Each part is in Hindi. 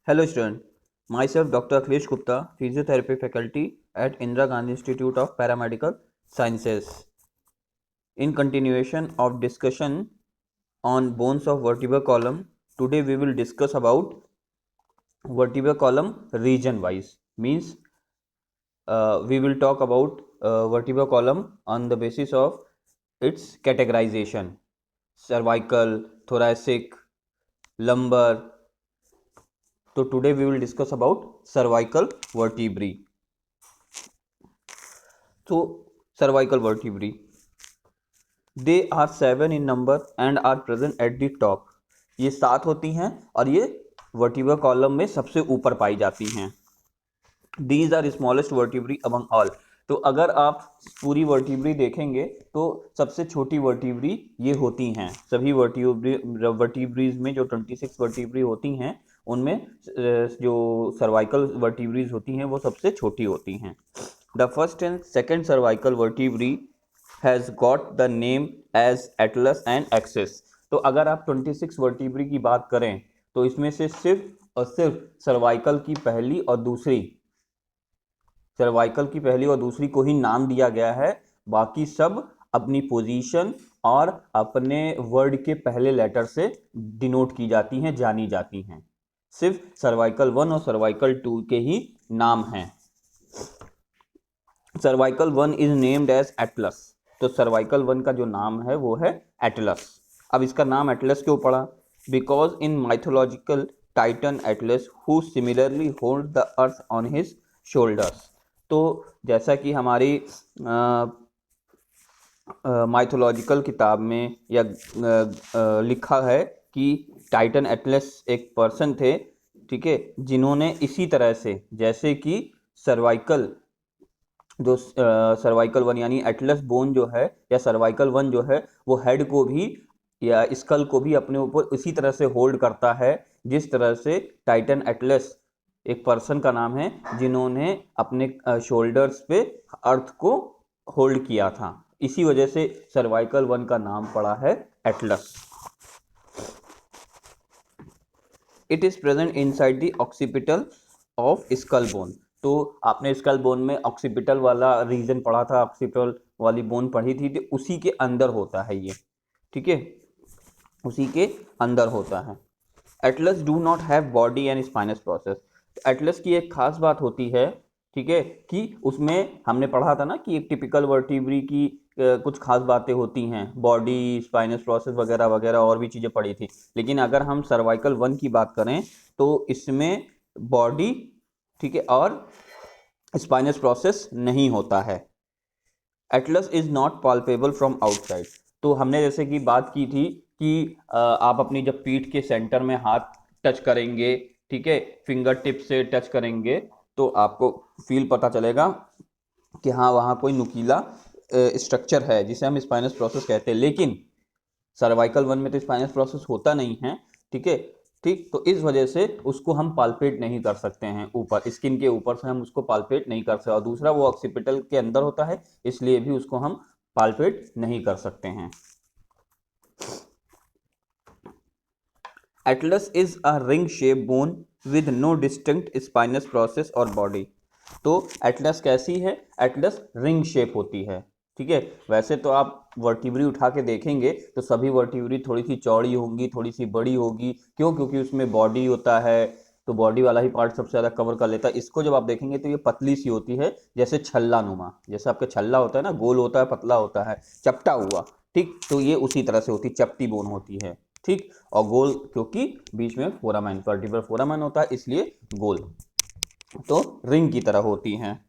Hello student, myself Dr. Akhilesh Gupta, Physiotherapy Faculty at Indira Gandhi Institute of Paramedical Sciences. In continuation of discussion on bones of vertebral column, today we will discuss about vertebral column region wise. Means we will talk about vertebral column on the basis of its categorization: cervical, thoracic, lumbar. So today we will discuss about cervical vertebrae. So cervical vertebrae, they are 7 in number and are present at the top. ये 7 होती हैं और ये वर्टिब्रल कॉलम में सबसे ऊपर पाई जाती हैं. These are smallest vertebrae among all. तो अगर आप पूरी वर्टिब्री देखेंगे तो सबसे छोटी वर्टिब्री ये होती हैं. सभी वर्टिब्रीज में जो 26 वर्टिब्री होती हैं उनमें जो सर्वाइकल वर्टिब्रीज होती हैं वो सबसे छोटी होती हैं. The first and second cervical vertebrae has got the name as atlas and axis. तो अगर आप 26 वर्टिब्री की बात करें तो इसमें से सिर्फ और सिर्फ सर्वाइकल की पहली और दूसरी को ही नाम दिया गया है. बाकी सब अपनी पोजीशन और अपने वर्ड के पहले लेटर से डिनोट की जाती हैं, जानी जाती हैं. सिर्फ सर्वाइकल 1 और सर्वाइकल 2 के ही नाम हैं. Cervical 1 is named as atlas. तो सर्वाइकल 1 का जो नाम है वो है एटलस. अब इसका नाम एटलस क्यों पड़ा? Because in mythological Titan Atlas who similarly hold the earth on his shoulders. तो जैसा कि हमारी माइथोलॉजिकल किताब में या लिखा है कि टाइटन एटलस एक पर्सन थे, ठीक है, जिन्होंने इसी तरह से जैसे कि सर्वाइकल 1 यानी एटलस बोन जो है या सर्वाइकल 1 जो है वो हेड को भी या स्कल को भी अपने ऊपर इसी तरह से होल्ड करता है जिस तरह से टाइटन एटलस एक पर्सन का नाम है जिन्होंने अपने शोल्डर्स पे अर्थ को होल्ड किया था. इसी वजह से सर्वाइकल 1 का नाम पड़ा है Atlas. It is present inside the occipital of skull bone. तो आपने स्कल बोन में ऑक्सीपिटल वाला रीजन पढ़ा था, ऑक्सीपिटल वाली बोन पढ़ी थी, तो उसी के अंदर होता है ये, ठीक है, उसी के अंदर होता है. Atlas do not have body and spinous process. Atlas की एक खास बात होती है, ठीक है, कि उसमें हमने पढ़ा था ना कि एक टिपिकल वर्टिब्री की कुछ खास बातें होती हैं, बॉडी, स्पाइनस प्रोसेस वगैरह वगैरह और भी चीज़ें पढ़ी थी. लेकिन अगर हम सर्वाइकल 1 की बात करें तो इसमें बॉडी, ठीक है, और स्पाइनस प्रोसेस नहीं होता है. Atlas is not palpable from outside. तो हमने जैसे कि बात की थी कि आप अपनी जब पीठ के सेंटर में हाथ टच करेंगे, ठीक है, फिंगर टिप से टच करेंगे तो आपको फील पता चलेगा कि हाँ वहाँ कोई नुकीला स्ट्रक्चर है जिसे हम स्पाइनस प्रोसेस कहते हैं. लेकिन सर्वाइकल 1 में तो स्पाइनस प्रोसेस होता नहीं है, ठीक है, ठीक. तो इस वजह से उसको हम पाल्पेट नहीं कर सकते हैं, ऊपर स्किन के ऊपर से हम उसको पाल्पेट नहीं कर सकते. और दूसरा वो ऑक्सीपिटल के अंदर होता है इसलिए भी उसको हम पाल्पेट नहीं कर सकते हैं. Atlas is a ring shape bone with no distinct spinous process और बॉडी. तो एटलस कैसी है? एटलस रिंग शेप होती है, ठीक है. वैसे तो आप वर्टिब्री उठा के देखेंगे तो सभी वर्टिब्री थोड़ी सी चौड़ी होंगी, थोड़ी सी बड़ी होगी. क्यों? क्योंकि उसमें बॉडी होता है तो बॉडी वाला ही पार्ट सबसे ज़्यादा कवर कर लेता है. इसको जब आप देखेंगे तो ये पतली सी होती है, जैसे छल्ला नुमा, जैसे आपका छल्ला होता है ना, गोल होता है, पतला होता है, चपटा हुआ, ठीक. तो ये उसी तरह से होती है, चपटी बोन होती है, ठीक. और गोल क्योंकि बीच में फोरामेन, वर्टिब्रल फोरामेन होता है इसलिए गोल, तो रिंग की तरह होती हैं.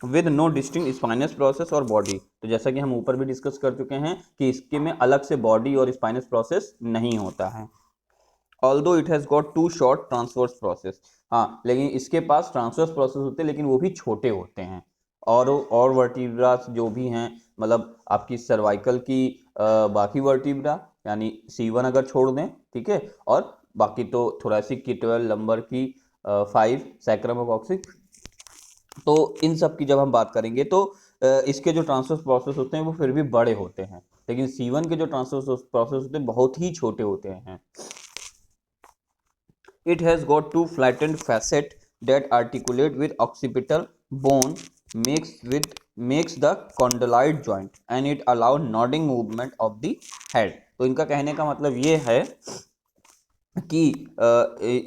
With no distinct spinous process और बॉडी. तो जैसा कि हम ऊपर भी डिस्कस कर चुके हैं कि इसके में अलग से बॉडी और स्पाइनस प्रोसेस नहीं होता है. Although it has got 2 short transverse process. हाँ, लेकिन इसके पास ट्रांसवर्स प्रोसेस होते हैं लेकिन वो भी छोटे होते हैं. और वर्टिब्रास जो भी हैं, मतलब आपकी सर्वाइकल की बाकी वर्टिब्रा यानी C1 अगर छोड़ दें, ठीक है, और बाकी तो थोरैसिक की 12, लंबर की 5, सैक्रम और कॉक्सिक, तो इन सब की जब हम बात करेंगे तो इसके जो ट्रांसवर्स प्रोसेस होते हैं वो फिर भी बड़े होते हैं. लेकिन C1 के जो ट्रांसवर्स प्रोसेस होते हैं बहुत ही छोटे होते हैं. It has got two flattened facet that articulate with occipital bone makes the condyloid joint and it allow nodding movement of the head। तो इनका कहने का मतलब ये है कि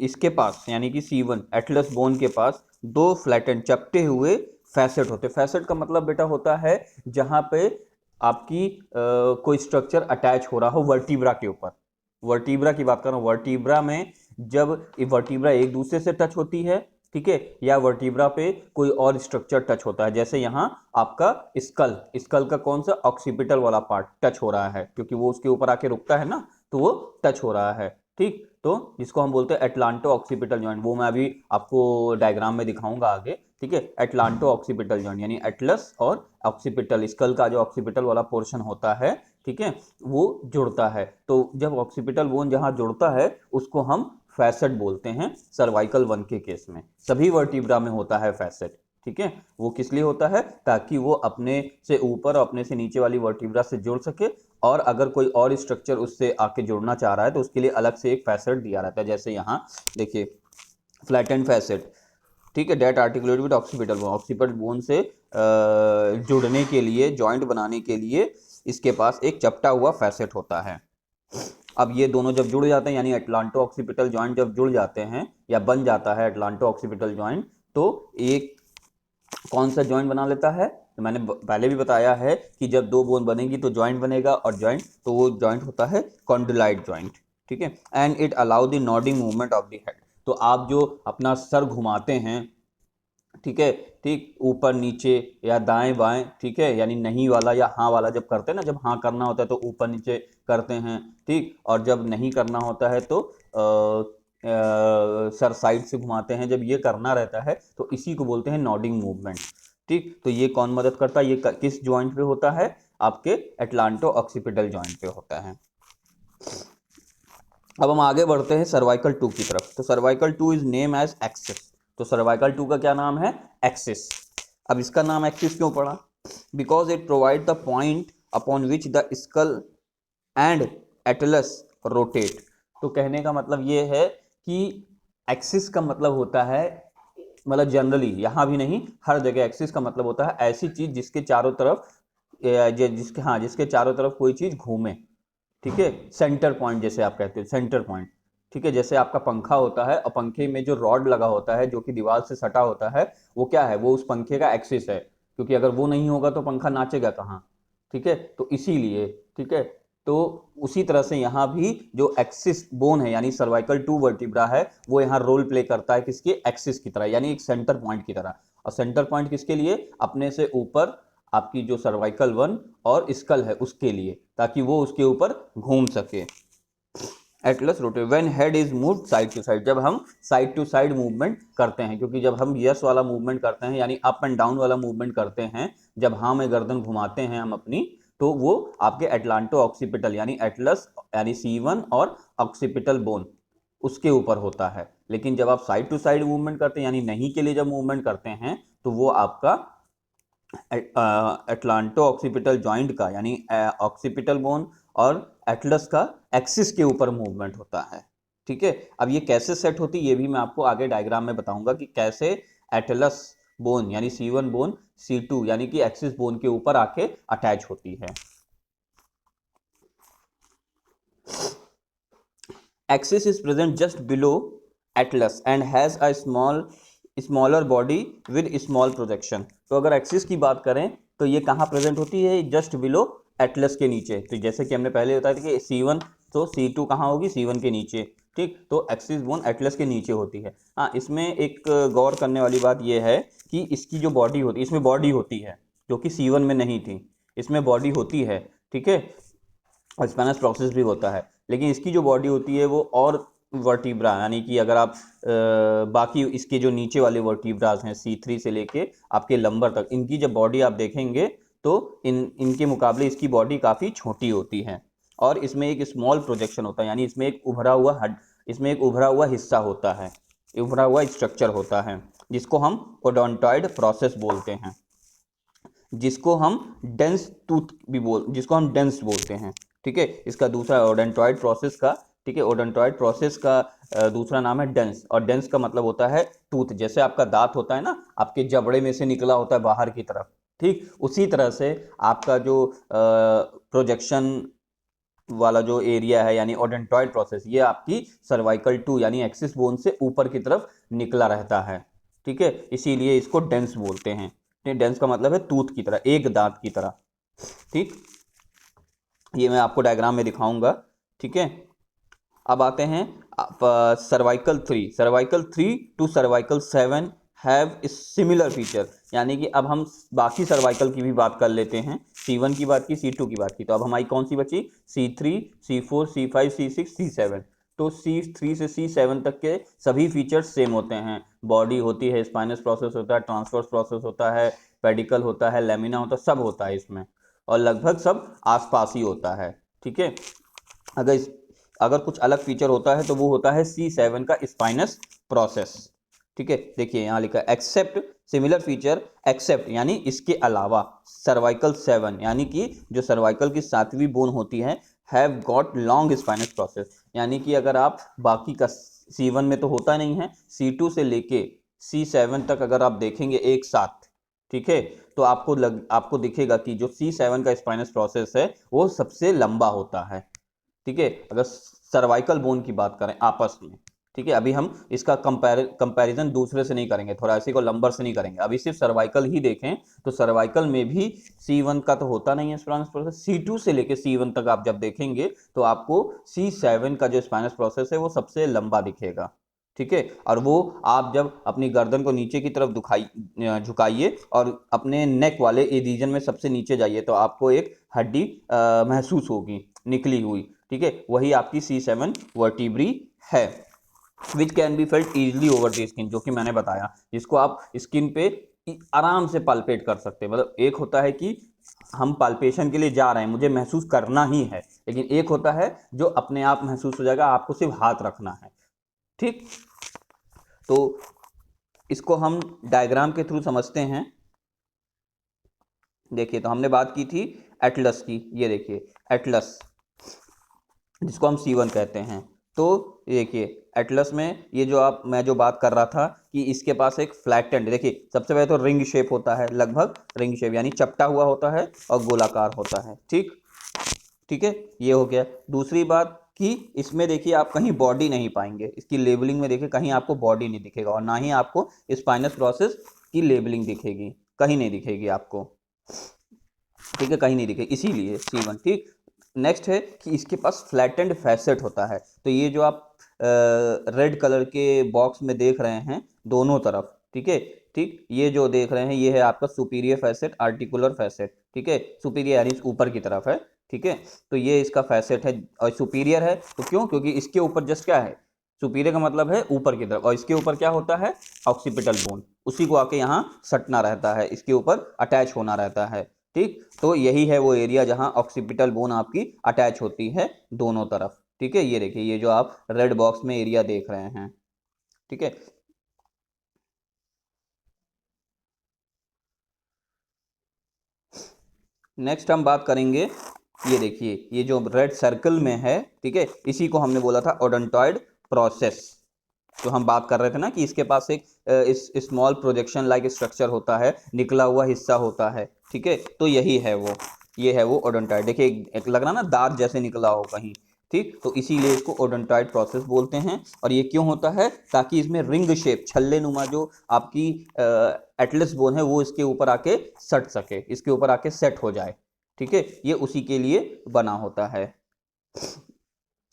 इसके पास यानी कि C1 एटलस बोन के पास दो फ्लैटेंड चपटे हुए फैसेट होते। फैसेट का मतलब बेटा होता है जहां पे आपकी कोई स्ट्रक्चर अटैच हो रहा हो वर्टिब्रा के ऊपर। वर्टिब्रा की बात कर रहा हूं, वर्टिब्रा में जब वर्टिब्रा एक दूसरे से टच होती है, ठीक है, या वर्टिब्रा पे कोई और स्ट्रक्चर टच होता है, जैसे यहाँ आपका स्कल का कौन सा ऑक्सीपिटल वाला पार्ट टच हो रहा है क्योंकि वो उसके ऊपर आके रुकता है ना, तो वो टच हो रहा है, ठीक। तो जिसको हम बोलते हैं एटलांटो ऑक्सीपिटल जॉइंट, वो मैं अभी आपको डायग्राम में दिखाऊंगा आगे, ठीक है। एटलांटो ऑक्सीपिटल जॉइंट यानी एटलस और ऑक्सीपिटल, स्कल का जो ऑक्सीपिटल वाला पोर्शन होता है, ठीक है, वो जुड़ता है। तो जब ऑक्सीपिटल बोन जहां जुड़ता है उसको हम फैसेट बोलते हैं। सर्वाइकल 1 के केस में सभी वर्टिब्रा में होता है फैसेट, ठीक है। वो किस लिए होता है? ताकि वो अपने से ऊपर और अपने से नीचे वाली वर्टिब्रा से जुड़ सके, और अगर कोई और स्ट्रक्चर उससे आके जुड़ना चाह रहा है तो उसके लिए अलग से एक फैसेट दिया रहता है। जैसे यहाँ देखिए फ्लैटेंड फैसेट, ठीक है, that articulate with occipital bone, occipital bone से जुड़ने के लिए, जॉइंट बनाने के लिए इसके पास एक चपटा हुआ फैसेट होता है। अब ये दोनों जब जुड़ जाते हैं यानी एटलांटो ऑक्सीपिटल जॉइंट जब जुड़ जाते हैं या बन जाता है एटलांटो ऑक्सीपिटल जॉइंट, तो एक कौन सा जॉइंट बना लेता है? तो मैंने पहले भी बताया है कि जब दो बोन बनेगी तो जॉइंट बनेगा, और जॉइंट तो वो जॉइंट होता है कॉन्डिलाइट जॉइंट, ठीक है। And it allow the nodding movement of the head. तो आप जो अपना सर घुमाते हैं, ठीक है, ठीक, ऊपर नीचे या दाएं बाएं, ठीक है, यानी नहीं वाला या हाँ वाला जब करते हैं ना, जब हाँ करना होता है तो ऊपर नीचे करते हैं, ठीक, और जब नहीं करना होता है तो सर साइड से घुमाते हैं। जब ये करना रहता है तो इसी को बोलते हैं नॉडिंग मूवमेंट, ठीक। तो ये कौन मदद करता है? ये किस जॉइंट पे होता है? आपके एटलांटो ऑक्सीपिटल जॉइंट पे होता है। अब हम आगे बढ़ते हैं सर्वाइकल 2 की तरफ। तो cervical 2 is name as axis. तो सर्वाइकल 2 का क्या नाम है? एक्सिस। अब इसका नाम एक्सिस क्यों पड़ा? Because it provide the point upon which the skull and Atlas rotate. तो कहने का मतलब ये है कि एक्सिस का मतलब होता है, मतलब जनरली यहाँ भी नहीं, हर जगह एक्सिस का मतलब होता है ऐसी चीज जिसके चारों तरफ जिसके चारों तरफ कोई चीज घूमे, ठीक है। सेंटर पॉइंट जैसे आप कहते हो, सेंटर पॉइंट, ठीक है। जैसे आपका पंखा होता है और पंखे में जो रॉड लगा होता है जो कि दीवार से सटा होता है, वो क्या है? वो उस पंखे का एक्सिस है, क्योंकि अगर वो नहीं होगा तो पंखा नाचेगा कहाँ, ठीक है। तो इसीलिए, ठीक है, तो उसी तरह से यहाँ भी जो एक्सिस बोन है यानी सर्वाइकल 2 वर्टिब्रा है, वो यहाँ रोल प्ले करता है किसके? एक्सिस की तरह, यानी एक सेंटर पॉइंट की तरह। और सेंटर पॉइंट किसके लिए? अपने से ऊपर आपकी जो सर्वाइकल 1 और स्कल है उसके लिए, ताकि वो उसके ऊपर घूम सके। Atlas rotate when head is moved side to side, जब हम साइड टू साइड मूवमेंट करते हैं, क्योंकि जब हम यस वाला मूवमेंट करते हैं यानी अप एंड डाउन वाला मूवमेंट करते हैं, जब हाँ में गर्दन घुमाते हैं हम अपनी, तो वो आपके एटलांटो ऑक्सीपिटल यानी एटलस यानी C1 और ऑक्सीपिटल बोन उसके ऊपर होता है। लेकिन जब आप साइड टू साइड मूवमेंट करते हैं यानी नहीं के लिए जब मूवमेंट करते हैं, तो वो आपका एटलांटो ऑक्सीपिटल जॉइंट का यानी ऑक्सीपिटल बोन और एटलस का एक्सिस के ऊपर मूवमेंट होता है, ठीक है। अब ये कैसे सेट होती है ये भी मैं आपको आगे डायग्राम में बताऊंगा कि कैसे एटलस बोन यानी C1 बोन C2 यानी कि एक्सिस बोन के ऊपर आके अटैच होती है। Axis is present just below Atlas and has a smaller body with small projection. तो अगर एक्सिस की बात करें तो ये कहाँ प्रेजेंट होती है? जस्ट बिलो एटलस के नीचे। तो जैसे कि हमने पहले बताया था कि C1 तो C2 कहाँ होगी? C1 के नीचे, ठीक। तो एक्सिस बोन एटलस के नीचे होती है। हाँ, इसमें एक गौर करने वाली बात यह है कि इसकी जो बॉडी होती है, इसमें बॉडी होती है जो कि C1 में नहीं थी, इसमें बॉडी होती है, ठीक है, और स्पाइनस प्रोसेस भी होता है। लेकिन इसकी जो बॉडी होती है वो और वर्टिब्रा यानी कि अगर आप बाकी इसके जो नीचे वाले वर्टिब्रास हैं C3 से लेके आपके लंबर तक, इनकी जब बॉडी आप देखेंगे तो इनके मुकाबले इसकी बॉडी काफ़ी छोटी होती है, और इसमें एक स्मॉल प्रोजेक्शन होता है यानी इसमें एक उभरा हुआ हिस्सा होता है, उभरा हुआ स्ट्रक्चर होता है, जिसको हम ओडोंटॉइड प्रोसेस बोलते हैं, जिसको हम डेंस बोलते हैं, ठीक है। इसका दूसरा ओडोंटॉइड प्रोसेस का ठीक है। ओडोंटॉइड प्रोसेस का दूसरा नाम है डेंस, और डेंस का मतलब होता है टूथ। जैसे आपका दांत होता है ना, आपके जबड़े में से निकला होता है बाहर की तरफ, ठीक उसी तरह से आपका जो प्रोजेक्शन वाला जो एरिया है यानी ओडोंटॉइड प्रोसेस, ये आपकी सर्वाइकल 2 यानी एक्सिस बोन से ऊपर की तरफ निकला रहता है, ठीक है। इसीलिए इसको डेंस बोलते हैं। डेंस का मतलब है टूथ की तरह, एक दांत की तरह, ठीक। ये मैं आपको डायग्राम में दिखाऊंगा, ठीक है। अब आते हैं cervical 3 to cervical 7 have similar feature, यानी कि अब हम बाकी सर्वाइकल की भी बात कर लेते हैं। C1 की बात की, C2 की बात की, तो अब हमारी कौन सी बची? C3, C4, C5, C6, C7। तो C3 से C7 तक के सभी फीचर्स सेम होते हैं। बॉडी होती है, स्पाइनस प्रोसेस होता है, ट्रांसवर्स प्रोसेस होता है, पेडिकल होता है, लेमिना होता है, सब होता है इसमें, और लगभग सब आसपास ही होता है, ठीक है। अगर कुछ अलग फीचर होता है तो वो होता है C7 का स्पाइनस प्रोसेस, ठीक है। देखिए यहाँ लिखा है एक्सेप्ट सिमिलर फीचर, एक्सेप्ट यानी इसके अलावा, सर्वाइकल 7 यानी कि जो सर्वाइकल की 7वीं बोन होती है, have got long spinous process, यानी कि अगर आप बाकी का C1 में तो होता नहीं है, C2 से लेके C7 तक अगर आप देखेंगे एक साथ, ठीक है, तो आपको दिखेगा कि जो C7 का स्पाइनस प्रोसेस है वो सबसे लंबा होता है, ठीक है। अगर सर्वाइकल बोन की बात करें आपस में, ठीक है, अभी हम इसका कंपैरिजन दूसरे से नहीं करेंगे, थोरैसिक और लंबर से नहीं करेंगे, अभी सिर्फ सर्वाइकल ही देखें, तो सर्वाइकल में भी C1 का तो होता नहीं है स्पाइनस प्रोसेस, C2 से लेके C1 तक आप जब देखेंगे तो आपको C7 का जो स्पाइनस प्रोसेस है वो सबसे लंबा दिखेगा, ठीक है। और वो आप जब अपनी गर्दन को नीचे की तरफ झुकाइए और अपने नेक वाले रीजन में सबसे नीचे जाइए तो आपको एक हड्डी महसूस होगी निकली हुई, ठीक है, वही आपकी C7 वर्टिब्री है, which can be felt easily over the skin, जो कि मैंने बताया, जिसको आप स्किन पे आराम से पाल्पेट कर सकते हैं। मतलब एक होता है कि हम पाल्पेशन के लिए जा रहे हैं, मुझे महसूस करना ही है, लेकिन एक होता है जो अपने आप महसूस हो जाएगा, आपको सिर्फ हाथ रखना है, ठीक। तो इसको हम डायग्राम के थ्रू समझते हैं। देखिए, तो हमने बात की थी एटलस की, ये देखिए एटलस, जिसको हम C1 कहते हैं। तो देखिए एटलस में ये जो मैं जो बात कर रहा था कि इसके पास एक फ्लैटेंड, देखिए सबसे पहले तो रिंग शेप होता है, लगभग रिंग शेप यानी चपटा हुआ होता है और गोलाकार होता है, ठीक, ठीक है, ये हो गया। दूसरी बात कि इसमें देखिए आप कहीं बॉडी नहीं पाएंगे, इसकी लेबलिंग में देखिए कहीं आपको बॉडी नहीं दिखेगा, और ना ही आपको स्पाइनस प्रोसेस की लेबलिंग दिखेगी, कहीं नहीं दिखेगी आपको, ठीक है, कहीं नहीं दिखेगी, इसीलिए C1, ठीक। नेक्स्ट है कि इसके पास फ्लैटेंड फैसेट होता है, तो ये जो आप रेड कलर के बॉक्स में देख रहे हैं दोनों तरफ, ठीक है, ठीक, ये जो देख रहे हैं ये है आपका सुपीरियर फैसेट, आर्टिकुलर फैसेट, ठीक है, सुपीरियर यानी ऊपर की तरफ है, ठीक है। तो ये इसका फैसेट है और सुपीरियर है, तो क्यों? क्योंकि इसके ऊपर जस्ट क्या है, सुपीरियर का मतलब है ऊपर की तरफ, और इसके ऊपर क्या होता है, ऑक्सीपिटल बोन, उसी को आके यहाँ सटना रहता है, इसके ऊपर अटैच होना रहता है, ठीक। तो यही है वो एरिया जहां ऑक्सीपिटल बोन आपकी अटैच होती है दोनों तरफ, ठीक है। ये देखिए, ये जो आप रेड बॉक्स में एरिया देख रहे हैं, ठीक है। नेक्स्ट हम बात करेंगे, ये देखिए ये जो रेड सर्कल में है, ठीक है, इसी को हमने बोला था ओडोंटॉइड प्रोसेस। तो हम बात कर रहे थे ना कि इसके पास एक इस स्मॉल प्रोजेक्शन लाइक स्ट्रक्चर होता है, निकला हुआ हिस्सा होता है, ठीक है। तो यही है वो, ये है वो ओडोंटॉइड। देखिए एक लग रहा ना दांत जैसे निकला हो कहीं, ठीक, तो इसीलिए इसको ओडोंटॉइड प्रोसेस बोलते हैं। और ये क्यों होता है? ताकि इसमें रिंग शेप, छल्ले नुमा जो आपकी एटलस बोन है वो इसके ऊपर आके सट सके, इसके ऊपर आके सेट हो जाए, ठीक है, ये उसी के लिए बना होता है।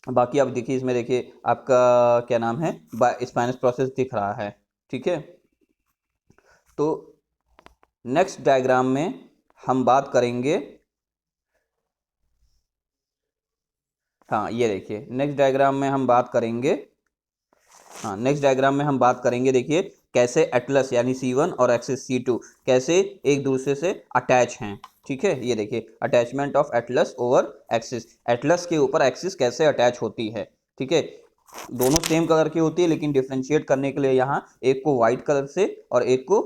बाकी आप देखिए इसमें, देखिए आपका क्या नाम है, स्पाइनस प्रोसेस दिख रहा है, ठीक है। तो नेक्स्ट डायग्राम में हम बात करेंगे, हाँ ये देखिए नेक्स्ट डायग्राम में हम बात करेंगे, हाँ नेक्स्ट डायग्राम में हम बात करेंगे, देखिए कैसे एटलस यानी C1 और एक्सिस C2 कैसे एक दूसरे से अटैच हैं, ठीक है। ये देखिए attachment of Atlas over axis, Atlas के ऊपर एक्सिस कैसे अटैच होती है, ठीक है। दोनों सेम कलर की होती है, लेकिन डिफ्रेंशिएट करने के लिए यहाँ एक को व्हाइट कलर से और एक को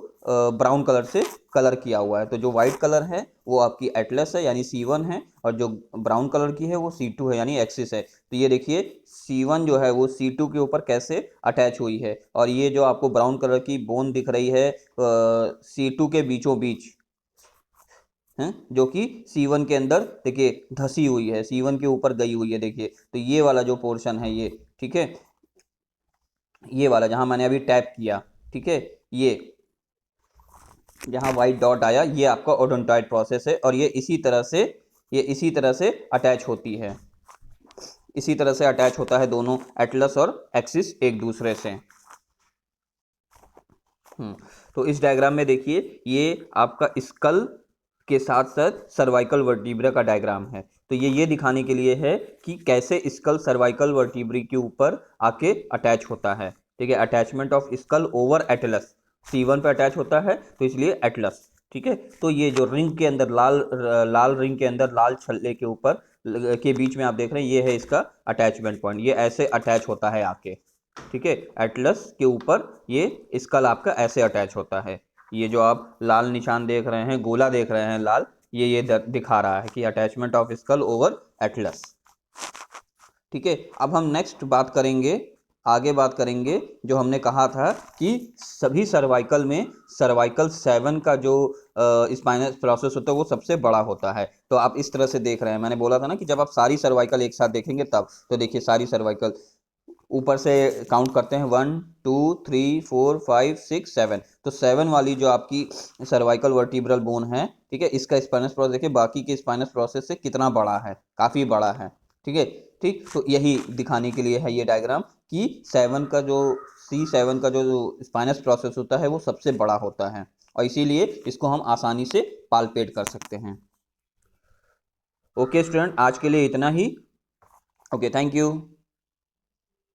ब्राउन कलर से कलर किया हुआ है। तो जो व्हाइट कलर है वो आपकी एटलस है यानी C1 है, और जो ब्राउन कलर की है वो C2 है यानी एक्सिस है। तो ये देखिए C1 जो है वो C2 के ऊपर कैसे अटैच हुई है, और ये जो आपको ब्राउन कलर की बोन दिख रही है C2 के बीचों बीच है, जो कि C1 के अंदर देखिए धसी हुई है, C1 के ऊपर गई हुई है। देखिए तो ये वाला जो पोर्शन है ये, ठीक है, ये वाला जहां मैंने अभी टैप किया, ठीक है, ये जहां व्हाइट डॉट आया ये आपका ओडोंटॉइड प्रोसेस है, और ये इसी तरह से अटैच होती है, इसी तरह से अटैच होता है दोनों एटलस और एक्सिस एक दूसरे से। तो इस डायग्राम में देखिए ये आपका स्कल के साथ साथ सर्वाइकल वर्टिब्रा का डायग्राम है। तो ये दिखाने के लिए है कि कैसे स्कल सर्वाइकल वर्टिब्री के ऊपर आके अटैच होता है। ठीक है, attachment of skull over Atlas, C1 पे अटैच होता है तो इसलिए एटलस। ठीक है, तो ये जो रिंग के अंदर लाल रिंग के अंदर लाल छल्ले के ऊपर के बीच में आप देख रहे हैं, ये है इसका अटैचमेंट पॉइंट, ये ऐसे अटैच होता है आके। ठीक है, एटलस के ऊपर ये स्कल आपका ऐसे अटैच होता है। ये जो आप लाल निशान देख रहे हैं, गोला देख रहे हैं लाल, ये दिखा रहा है कि attachment of skull over Atlas. ठीक है, अब हम नेक्स्ट बात करेंगे, आगे बात करेंगे, जो हमने कहा था कि सभी सर्वाइकल में सर्वाइकल 7 का जो स्पाइनल प्रोसेस होता है वो सबसे बड़ा होता है। तो आप इस तरह से देख रहे हैं, मैंने बोला था ना कि जब आप सारी सर्वाइकल एक साथ देखेंगे तब। तो देखिए सारी सर्वाइकल ऊपर से काउंट करते हैं, 1 2 3 4 5 6 7। तो 7 वाली जो आपकी सर्वाइकल वर्टिब्रल बोन है, ठीक है, इसका स्पाइनस प्रोसेस देखिए बाकी के स्पाइनस प्रोसेस से कितना बड़ा है, काफी बड़ा है। ठीक है, ठीक, तो यही दिखाने के लिए है ये डायग्राम कि 7 का जो C7 का जो स्पाइनस प्रोसेस होता है वो सबसे बड़ा होता है, और इसीलिए इसको हम आसानी से पालपेट कर सकते हैं। ओके स्टूडेंट, आज के लिए इतना ही। Okay, thank you.